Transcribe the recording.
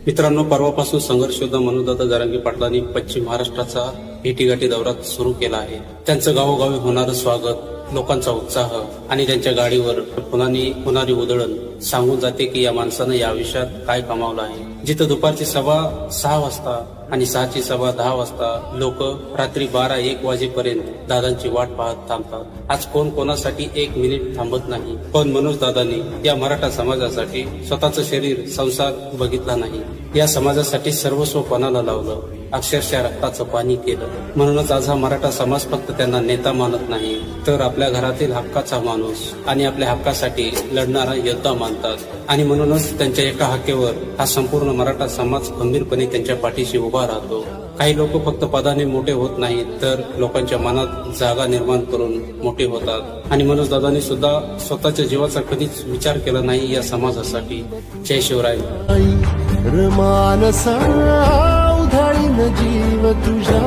मित्रांनो, परवापासून संघर्ष योद्धा मनोजदादा जरांगे पाटलांनी पश्चिम महाराष्ट्राचा भेटीगाठी दौरा सुरू केला आहे. त्यांचं गावोगावी होणारं स्वागत, लोकांचा उत्साह आणि त्यांच्या गाडीवर होणारी उधळण सांगून जाते की या माणसानं या आयुष्यात काय कमावलं आहे. जिथं दुपारची सभा 6 वाजता आणि 6ची सभा 10 वाजता लोक रात्री 12-1 वाजेपर्यंत दादांची वाट पाहत थांबतात. आज कोण कोणासाठी 1 मिनिट थांबत नाही, पण मनोज दादांनी या मराठा समाजासाठी स्वतःचं शरीर, संसार बघितला नाही. या समाजासाठी सर्वस्व पणाला लावलं, अक्षरशः रक्ताचं पाणी केलं. म्हणूनच आज हा मराठा समाज फक्त त्यांना नेता मानत नाही, तर आपल्या घरातील हक्काचा माणूस आणि आपल्या हक्कासाठी लढणारा योद्धा मानतात. आणि म्हणूनच त्यांच्या एका हाकेवर हा संपूर्ण मराठा समाज खंबीरपणे त्यांच्या पाठीशी उभा राहतो. काही लोक फक्त पदाने मोठे होत नाहीत, तर लोकांच्या मनात जागा निर्माण करून मोठे होतात. आणि मनोज दादांनी सुद्धा स्वतःच्या जीवाचा कधीच विचार केला नाही या समाजासाठी. जय शिवराय. मानसा उधाळीन जीव तुझ्या